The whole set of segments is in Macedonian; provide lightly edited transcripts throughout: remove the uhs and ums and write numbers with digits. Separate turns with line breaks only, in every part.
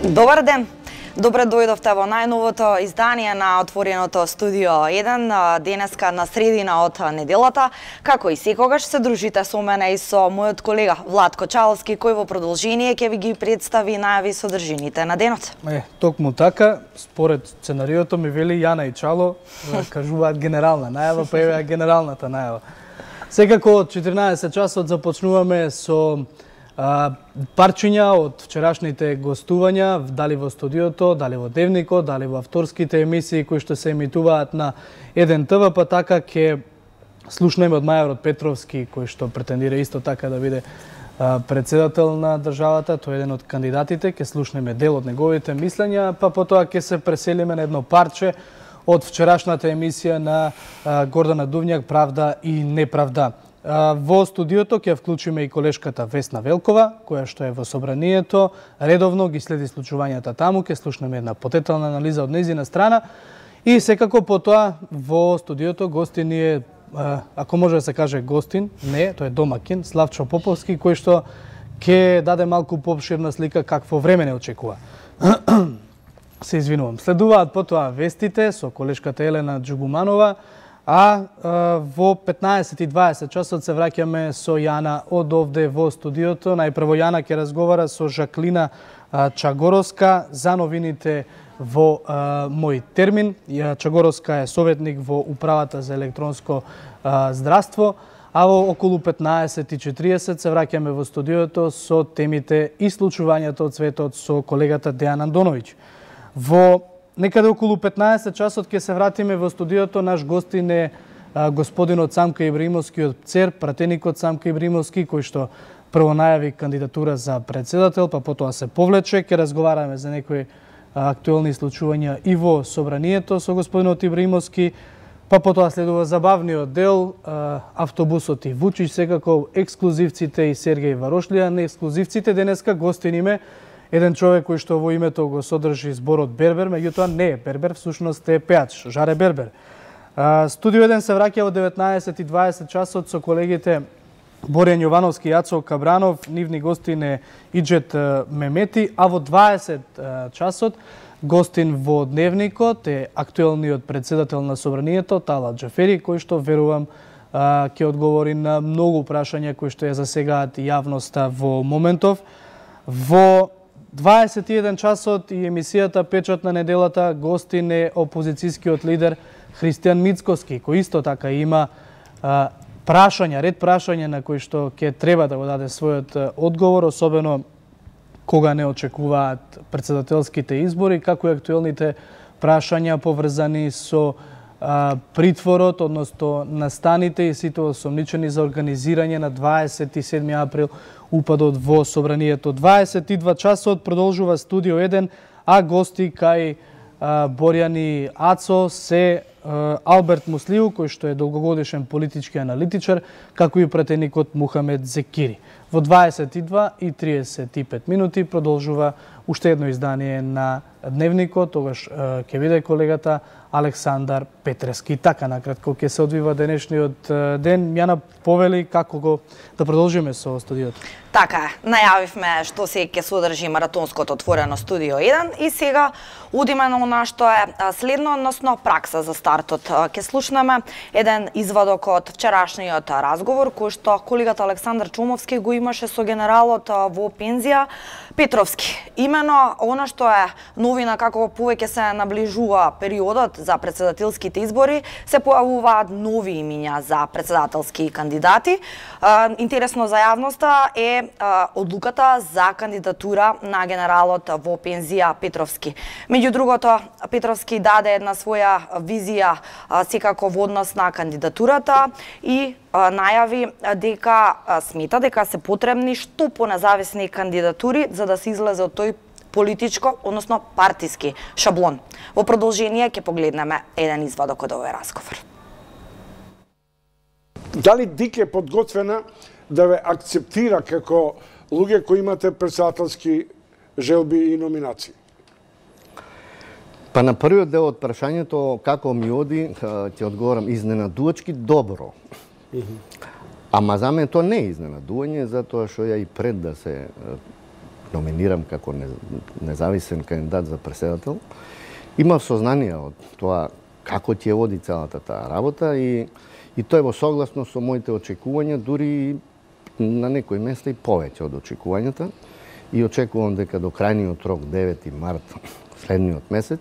Добар ден! Добре дојдовте во најновото издание на отвореното студио 1, денеска на средина од неделата. Како и секогаш се дружите со мене и со мојот колега Владко Чаловски, кој во продолжение ќе ви ги представи најави содржините на денот.
Токму така, според сценариото ми вели Јана и Чало, кажуваат генерална најава, па еве генералната најава. Секако од 14 часот започнуваме со парчиња од вчерашните гостувања, дали во студиото, дали во Дневникот, дали во авторските емисии кои што се емитуваат на 1 ТВ, па така ќе слушнеме од Мајорот Петровски, кој што претендира исто така да биде председател на државата, тој е еден од кандидатите, ќе слушнеме дел од неговите мислења, па потоа ќе се преселиме на едно парче од вчерашната емисија на Гордана Дувњак, Правда и неправда. Во студиото ќе вклучиме и колешката Весна Велкова, која што е во собранието, редовно ги следи случувањата таму, ќе слушнеме една потетална анализа од нејзина страна и секако потоа во студиото гостин ни е, ако може да се каже гостин, не, тој е домакин, Славчо Поповски, кој што ќе даде малку поопширна слика какво време не очекува. Се извинувам. Следуваат потоа вестите со колешката Елена Џугуманова, а во 15:20 часот се враќаме со Јана од овде во студиото. Најпрво Јана ќе разговара со Жаклина Чагороска за новините во Мој термин. Чагороска е советник во Управата за електронско здравство, а во околу 15:40 се враќаме во студиото со темите и случувањата од светот со колегата Дејан Андоновиќ. Во некаде околу 15 часот ќе се вратиме во студиото. Наш гостин е господинот Самка Ибраимовски од ЦЕР, пратеникот Самка Ибраимовски, кој што прво најави кандидатура за председател, па потоа се повлече. Ќе разговараме за некои актуелни случувања и во собранието со господинот Ибраимовски, па потоа следува забавниот дел, автобусот и Вучич, секако ексклузивците и Сергеј Варошлија. На ексклузивците денеска гостин име еден човек кој што во името го содржи зборот Бербер, меѓутоа не е Бербер, всушност е пејач, Жаре Бербер. Студио 1 се враќа во 19:20 часот со колегите Боријан Јовановски и Јацо Кабранов, нивни гостин е Иџет Мемети, а во 20 часот гостин во Дневникот е актуелниот председател на собранието Талат Џафери, кој што верувам ќе одговори на многу прашања кои што ја засегаат јавноста во моментов. Во 21 часот и емисијата Печат на неделата гостин е опозицијскиот лидер Христијан Мицкоски, кој исто така има ред прашања на кои што ќе треба да го даде својот одговор, особено кога не очекуваат председателските избори, како и актуелните прашања поврзани со притворот, односно настаните и сите осомничени за организирање на 27 април упадот во собранието. 22 часот продолжува студио 1, а гости кај Боријан и Ацо се Алберт Муслиу, кој што е долгогодишен политички аналитичар, како и пратеникот Мухамед Зекири. Во 22:35 минути продолжува уште едно издание на Дневникот, тогаш ќе биде колегата Александар Петрески. Така накратко ќе се одвива денешниот ден. Јана, повели како го да продолжиме со студиото.
Така е, најавивме што се ќе содржи маратонското отворено студио 1 и сега удиме на она што е следно, односно пракса за стартот. Ќе слушнеме еден извадок од вчерашниот разговор кој што колегата Александар Чумовски го имаше со генералот во пензија Петровски. Имено она што е новина како повеќе се наближува периодот за председателските избори, се појавуваат нови имиња за председателски кандидати. Интересно за јавноста е одлуката за кандидатура на генералот во пензија Петровски. Меѓу другото, Петровски даде една своја визија секако во однос на кандидатурата и најави дека смета дека се потребни што понезависни кандидатури за да се излезе од тој политичко, односно партиски шаблон. Во продолжение ќе погледнеме еден извадок од овој разговор.
Дали ДИК е подготвена да ве акцептира како луѓе кои имате председателски желби и номинации?
Па на првиот дел од прашањето како ми оди, ќе одговорам изненадувачки добро. Ама за мен тоа не е изненадување, затоа што ја и пред да се номинирам како независен кандидат за председател, имав сознание од тоа како ќе води целата таа работа и тој во согласно со моите очекувања, дури на некои места и повеќе од очекувањата. И очекувам дека до крајниот рок, 9 март, следниот месец,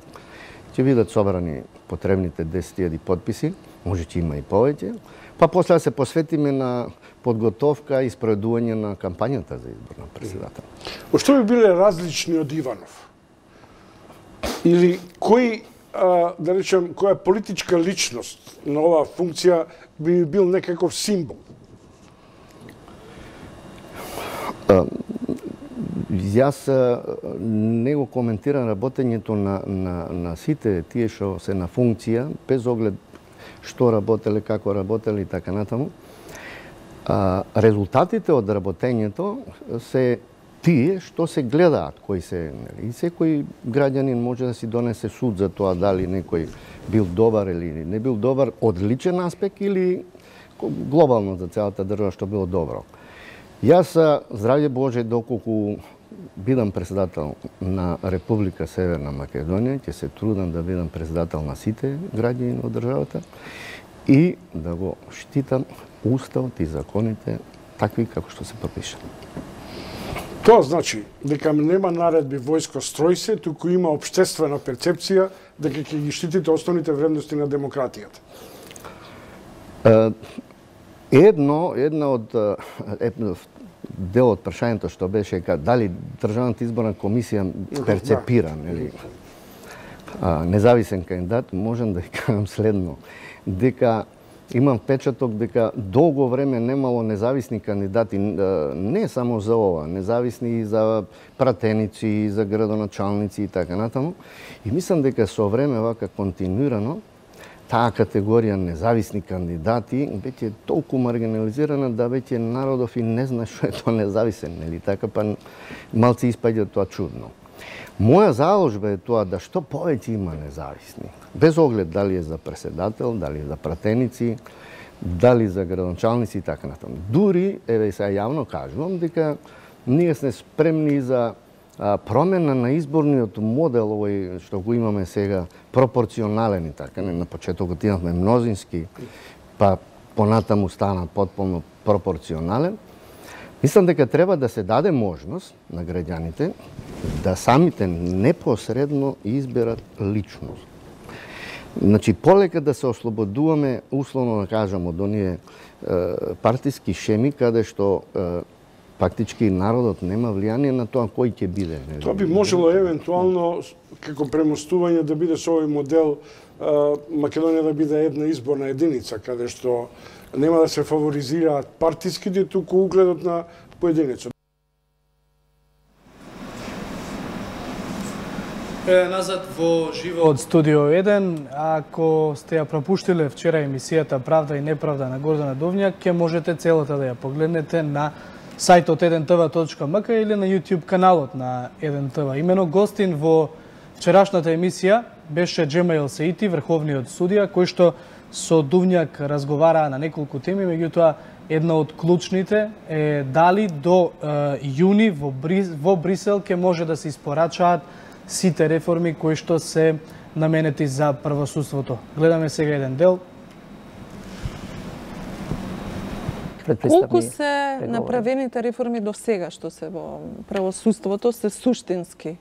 ќе бидат собрани потребните 10.000 подписи, може ќе има и повеќе, па после да се посветиме на подготовка и спроведување на кампањата за избор на председател.
Што би биле различни од Иванов? Или кој, да речем, која политичка личност на оваа функција би бил некаков символ?
Јас не го коментирам работењето на сите тие што се на функција, без оглед што работеле, како работеле и така натаму. Резултатите од работењето се тие што се гледаат, кои се, и секој граѓанин може да си донесе суд за тоа дали некој бил добар или не бил добар од личен аспект или глобално за целата држава што било добро. Јас, здравје Боже, доколку бидам председател на Република Северна Македонија, ќе се трудам да бидам председател на сите граѓани од државата и да го штитам уставот и законите такви како што се пропишани.
Тоа значи дека нема наредби војско строј се, туку има општествена перцепција дека ќе ги штитите основните вредности на демократијата.
Една од дел од прашањето што беше дали Државната изборна комисија перцепира независен кандидат, можам да кажам следно, дека имам впечаток дека долго време немало независни кандидати, не само за ова, независни и за пратеници, и за градоначалници и така натаму. И мислам дека со време вака континуирано таа категорија независни кандидати веќе е толку маргинализирана да веќе народов и не знае што е тоа независен, нели така, па малци испаѓа тоа чудно. Моја заложба е тоа да што повеќе има независни, без оглед дали е за председател, дали е за пратеници, дали за градоначалници и така натаму. Дури, еве сега јавно кажувам дека ние сме спремни за промена на изборниот модел овој што го имаме сега, пропорционален и така, на почетокот имавме мнозински, па понатаму стана потполно пропорционален. Мислам дека треба да се даде можност на граѓаните да самите непосредно изберат личност. Значи, полека да се ослободуваме, условно да кажам, од оние партиски шеми, каде што фактички народот нема влијание на тоа кој ќе биде.
Тоа би можело евентуално како премостување да биде со овој модел Македонија да биде една изборна единица, каде што нема да се фаворизираат партиските, туку угледот на поединецот.
Назад во живо од Студио 1. Ако сте ја пропуштиле вчера емисијата Правда и неправда на Гордана Довњак, ќе можете целата да ја погледнете на сајтот 1tv.mk или на YouTube каналот на 1tv. Имено гостин во вчерашната емисија беше Джемаил Сеити, врховниот судија, кој што со Довњак разговараа на неколку теми, меѓутоа една од клучните е дали до јуни во Брисел ќе може да се испорачаат сите реформи кои што се наменети за правосудството. Гледаме сега еден дел.
Колку се направените реформи до сега што се во правосудството се суштински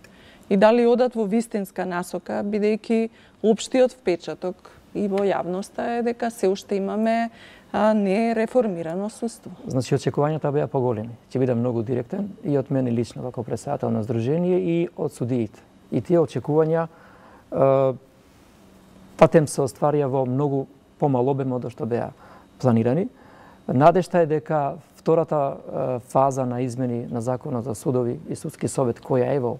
и дали одат во вистинска насока, бидејќи општиот впечаток и во јавноста е дека се уште имаме не реформирано судство.
Значи, очекувањата беа поголеми. Ќе биде многу директен и од мене лично како претседател на Сдружение и од судиите. И тие очекувања татем се остварија во многу помал обем од што беа планирани. Надежта е дека втората фаза на измени на Законот за судови и судски совет, која е во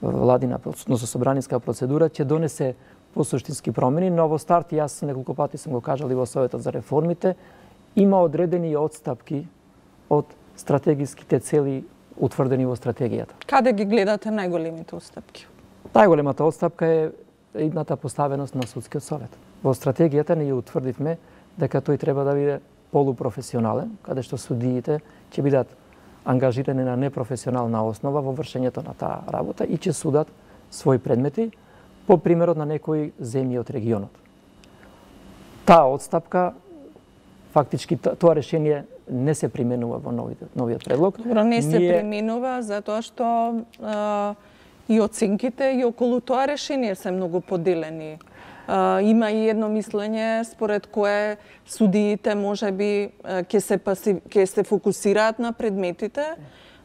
владина, односно собраниска процедура, ќе донесе посуштински промени, но во старт, јас неколку пати сум го кажал и во Советот за реформите, има одредени отстапки од стратегиските цели утврдени во стратегијата.
Каде ги гледате најголемите отстапки?
Најголемата отстапка е идната поставеност на судскиот совет. Во стратегијата ние утврдивме дека тој треба да биде полупрофесионален, каде што судиите ќе бидат ангажирани на непрофесионална основа во вршењето на таа работа и ќе судат своји предмети по примерот на некои земји од регионот. Таа отстапка, фактички тоа решение не се применува во новиот предлог.
Добро, не се применува затоа што и оценките и околу тоа решение се многу поделени. Има и едно мислење според кое судиите можеби ќе се фокусираат на предметите,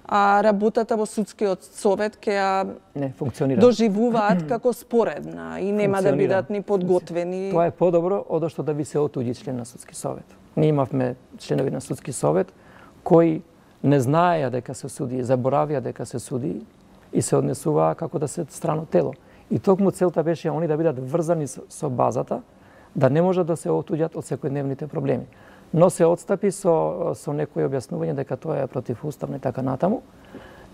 а работата во судскиот совет ќе ја доживуваат како споредна и нема да бидат ни подготвени.
Тоа е подобро од што да ви се отуѓи член на судски совет. Ние имавме членови на судски совет кои не знаеја дека се суди, заборавија дека се суди и се однесуваа како да се страно тело. И токму целта беше они да бидат врзани со базата, да не можат да се отуѓат од секојдневните проблеми. Но се отстапи со некои објаснување дека тоа е противуставно и така натаму,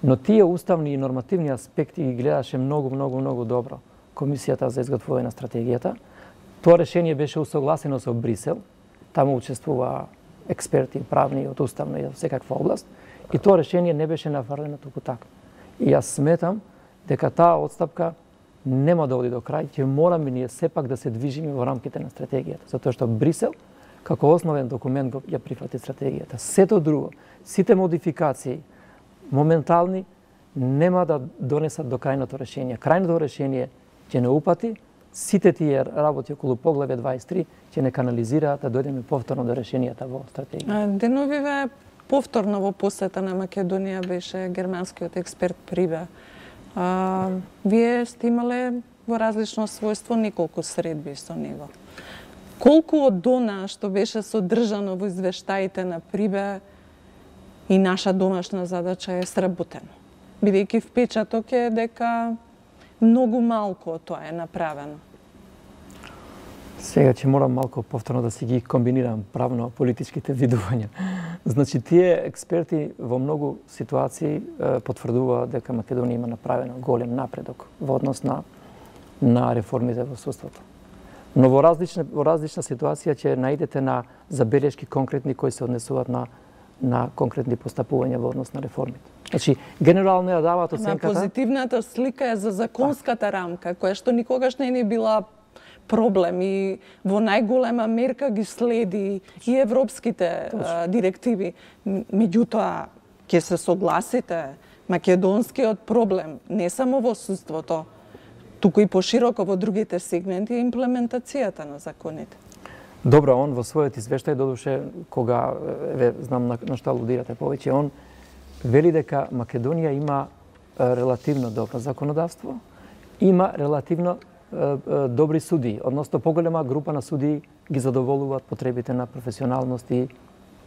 но тие уставни и нормативни аспекти ги гледаше многу добро Комисијата за изготвување на стратегијата. Тоа решение беше усогласено со Брисел, таму учествуваа експерти правни од уставна и од секаква област, и тоа решение не беше нафрлено туку така. И јас сметам дека таа отстапка нема да оди до крај, ќе мораме ние сепак да се движиме во рамките на стратегијата, затоа што Брисел како основен документ ја прифати стратегијата. Сето друго, сите модификации моментални нема да донесат до крајното решение. Крајното решение ќе не упати, сите тие работи околу поглавје 23 ќе не канализираат да дојдеме повторно до решенијата во стратегијата.
Деновиве повторно во посета на Македонија беше германскиот експерт Прибе. Вие сте имале во различно својство неколку средби со него. Колку од она што беше содржано во извештаите на Прибе и наша домашна задача е сработено? Бидејќи впечаток е дека многу малку од тоа е направено.
Сега ќе морам малку повторно да си ги комбинирам правно-политичките видувања. Значи, тие експерти во многу ситуации потврдуваат дека Македонија има направено голем напредок во однос на реформите во судството. Но во различна ситуација ќе наидете на забелешки конкретни кои се однесуваат на конкретни постапувања во однос на реформите. Значи, генерално ја даваат оценката.
Позитивната слика е за законската рамка, која што никогаш не ни била проблем и во најголема мерка ги следи и европските директиви. Меѓутоа, ќе се согласите, македонскиот проблем не само во судството, туку и пошироко во другите сегменти е имплементацијата на законите.
Добро, он во својот извештај додуше, кога знам на што алудирате повеќе, он вели дека Македонија има релативно добро законодавство, има релативно добри судии, односно поголема група на судии ги задоволуваат потребите на професионалност и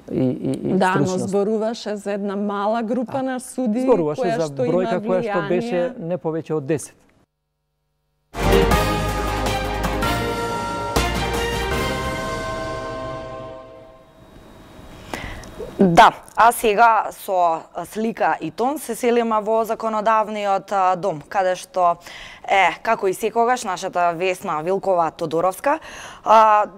стручност.
Да, но зборуваше за една мала група на судии која што има влијание. Зборуваше за бројка која што беше
не повеќе од 10.
Да, а сега со слика и тон се селиме во законодавниот дом, каде што е, како и секогаш, нашата Весна Вилкова-Тодоровска.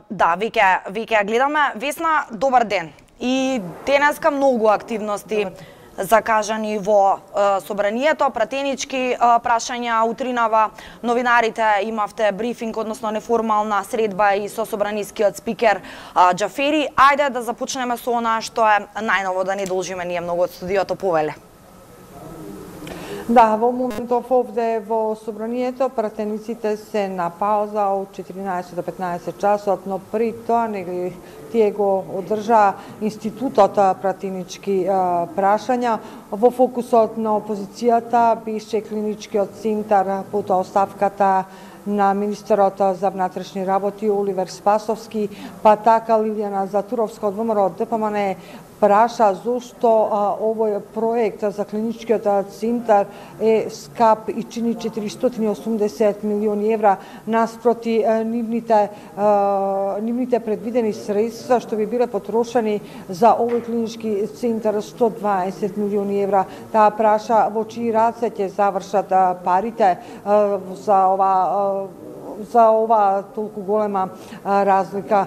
Да, веќе гледаме. Весна, добар ден. И денеска многу активности закажани во собранието, пратенички прашања утринава. Новинарите имавте брифинг, односно неформална средба и со собранискиот спикер Џафери. Ајде да започнеме со она што е најново, да не должиме ние многу од студиото, повеле.
Да, во моментов овде во собранието пратениците се на пауза од 14 до 15 часот, но при тоа тие го одржа институтот пратенички прашања. Во фокусот на опозицијата беше клиничкиот центар под оставката на министерот за внатрешни работи Оливер Спасовски, па така Лилијана Затуровска од ВМРО ДПМН праша зошто овој проект за клиничкиот центар е скап и чини 480 милиони евра наспроти нивните предвидени средства што би биле потрошени за овој клинички центар 120 милиони евра. Таа праша во чии раце ќе завршат парите за ова за ова толку голема разлика.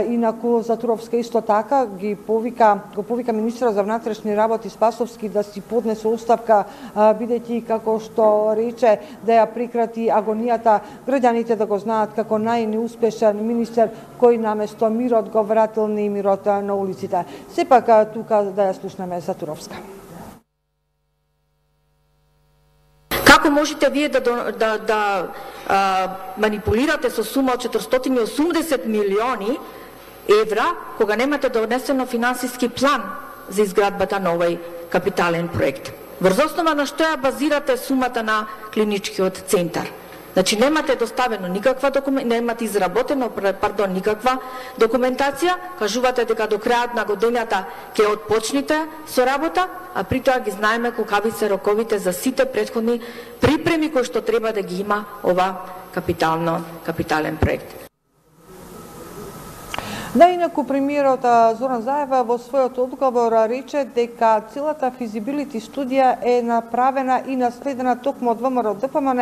Инаку за Туровска исто така го повика министерот за внатрешни работи Спасовски да си поднесе оставка, бидејќи како што рече да ја прекрати агонијата, граѓаните да го знаат како најнеуспешен министер кој наместо мирот го вратил немирот на улиците. Сепак тука да ја слушнеме за Туровска.
Како можете вие да манипулирате со сума од 480 милиони евра, кога немате донесено финансиски план за изградбата на овој капитален проект? Врз основа на што ја базирате сумата на клиничкиот центар? Значи немате доставено никаква немате изработено, никаква документација, кажувате дека до крајот на годината ќе отпочнете со работа, а при тоа ги знаеме колкави се роковите за сите претходни припреми кои што треба да ги има ова капитален проект.
Да, инаку премиерот Зоран Заев во својот одговор рече дека целата физибилити студија е направена и наследена токму од ВМРО ДПМН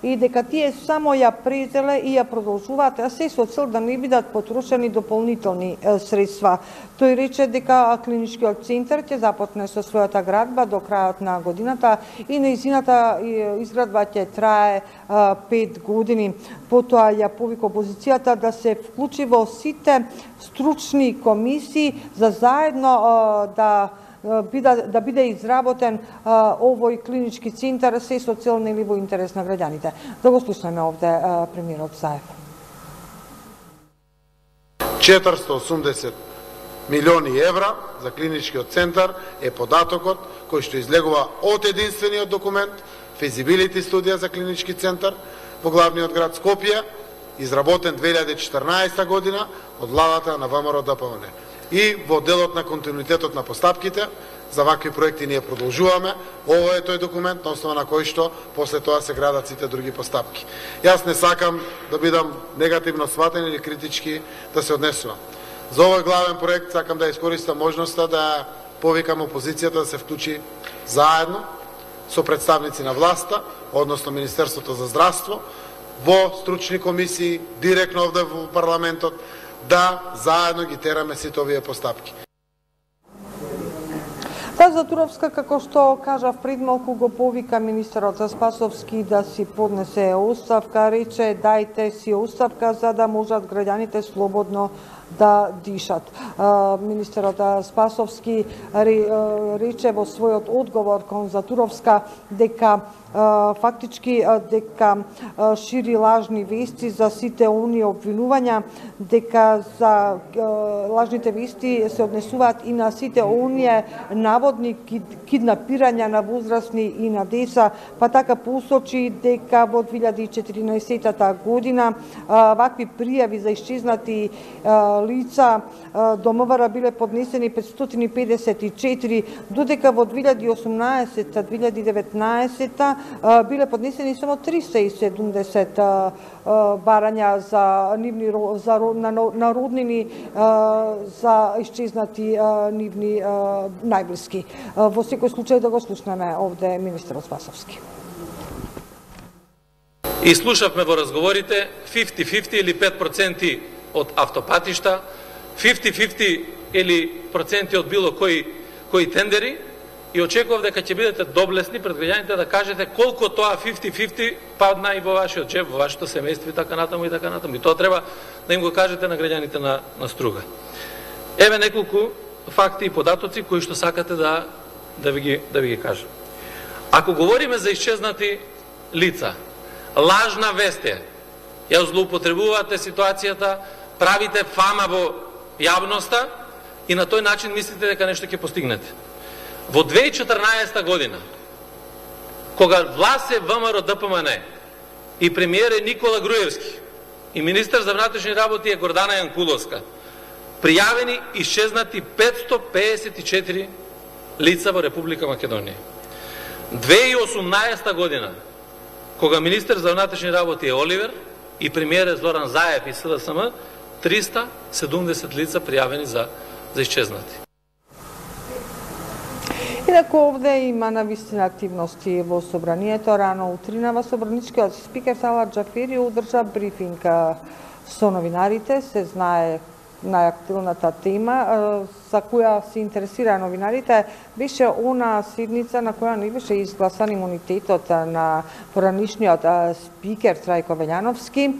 и дека тие само ја презеле и ја продолжуваат, а се со цел да не бидат потрошени дополнителни средства. Тој рече дека клиничкиот центар ќе започне со својата градба до крајот на годината и нејзината изградба ќе трае 5 години. Потоа ја повика опозицијата да се вклучи во сите стручни комисии за заедно да биде изработен овој клинички центар се со цел нели во интерес на граѓаните. Да го слушнеме овде премиерот Заев.
480 милиони евра за клиничкиот центар е податокот кој што излегува од единствениот документ Feasibility студија за клинички центар во главниот град Скопје, изработен 2014 година од владата на ВМРО ДПМН. И во делот на континуитетот на постапките, за вакви проекти ние продолжуваме. Ово е тој документ на основа на кој што после тоа се градат сите други постапки. Јас не сакам да бидам негативно сватен или критички да се однесувам. За овој главен проект сакам да искористам можноста да повикам опозицијата да се вклучи заедно со представници на власта, односно Министерството за здравство, во стручни комисии, директно овде во парламентот, да заедно ги тераме сите овие постапки.
За Туровска, како што кажав пред малку, го повика министерот Спасовски да си поднесе оставка, рече дајте си оставка за да можат граѓаните слободно да дишат. Министерот Спасовски рече во својот одговор кон Затуровска дека фактички дека шири лажни вести за сите оние обвинувања, дека за лажните вести се однесуваат и на сите оние наводни киднапирања на возрастни и на деца, па така посочи дека во 2014 година вакви пријави за исчезнати лица до МВР биле поднесени 554, додека во 2018-2019 биле поднесени само 370 барања за нивни народнини за исчезнати нивни најблиски. Во секој случај да го слушнеме овде министерот Спасовски.
И слушавме во разговорите 50-50 или 5% од автопатишта, 50-50 или проценти од било кои тендери, и очекував дека ќе бидете доблесни пред граѓаните да кажете колку тоа 50-50 падна и во вашиот джеб, во вашето семејство и така натаму и така натаму. И тоа треба да им го кажете на граѓаните на Струга. Еве неколку факти и податоци кои што сакате да ви ги кажам. Ако говориме за исчезнати лица, лажна вест е, ја злоупотребувате ситуацијата, правите фама во јавноста и на тој начин мислите дека нешто ќе постигнете. Во 2014 година, кога власт е ВМРО ДПМН и премиер е Никола Груевски и министер за внатрешни работи е Гордана Јанкуловска, пријавени исчезнати 554 лица во Република Македонија. 2018 година, кога министер за внатрешни работи е Оливер и премиер е Зоран Заев и СДСМ, 370 лица пријавени за исчезнати.
Инаку овде има навистина активности во собранието. Рано утринава собраничкиот спикер Талат Џафери одржа брифинг со новинарите. Се знае најактуелната тема за која се интересира новинарите беше она седница на која не беше изгласан имунитетот на поранишниот спикер Трајко Велјановски,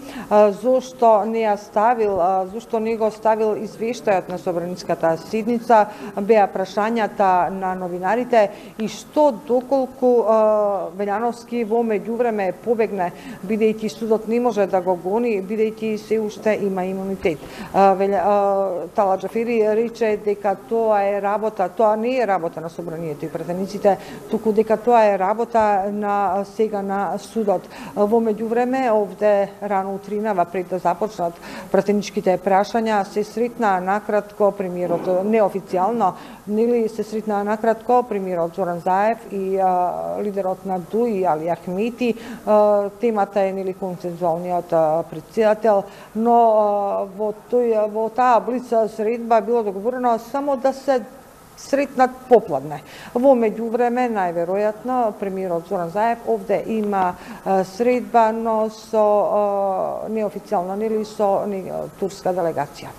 зошто не го ставил извештајот на собраничката седница, беа прашањата на новинарите и што доколку Велјановски во меѓувреме побегне, бидејќи судот не може да го гони, бидејќи се уште има имунитет. Талат Џафери рече дека тоа не е работа на собранието и пратениците, туку дека тоа е работа на сега на судот. Во меѓувреме, овде рано утринава, пред да започнат пратеничките прашања, се сретна накратко премиерот, неофицијално, се сретна накратко премиерот Зоран Заев и лидерот на ДУИ Али Ахмети. Темата е консензуалниот претседател, но во таа блиц средба било договорено само да се сретнат попладне. Во меѓувреме, најверојатно, премиерот Зоран Заев овде има средба, но со неофицијално, со турска делегација.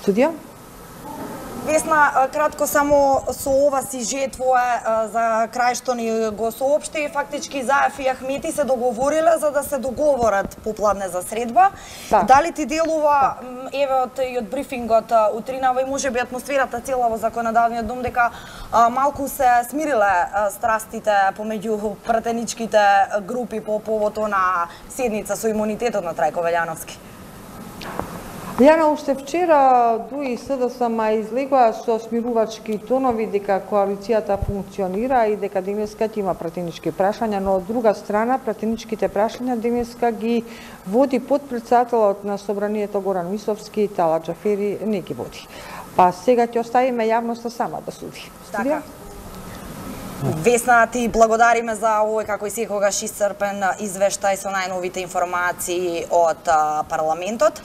Студија?
Весна, кратко само со ова сюжет твое за крај што ни го соопшти, фактички Заев и Ахмети се договориле за да се договорат попладне за средба. Да. Дали ти делува, еве од брифингот утринава и можеби атмосферата цела во законодавниот дом дека малку се смириле страстите помеѓу пратеничките групи по повод на седница со имунитетот на Трајко Велјановски?
Јана, уште вчера ДУИ и СДСМ излегоа со смирувачки тонови дека коалицијата функционира и дека денеска ќе има пратенички прашања, но од друга страна пратеничките прашања денеска ги води потпредседателот на собранието Горан Мисовски и Талат Џафери не ги води. Па сега ќе оставиме јавноста сама да суди.
Така. Весна, ти благодариме за овој како и секогаш исцрпен извештај со најновите информации од парламентот.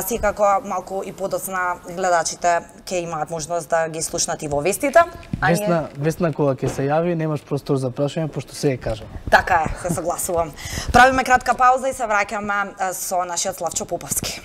Секако малку и подоцна гледачите ќе имаат можност да ги слушнат и во вестите.
Весна кога ќе се јави немаш простор за прашање пошто се е кажано.
Така е, се согласувам. Правиме кратка пауза и се враќаме со нашиот Славчо Поповски.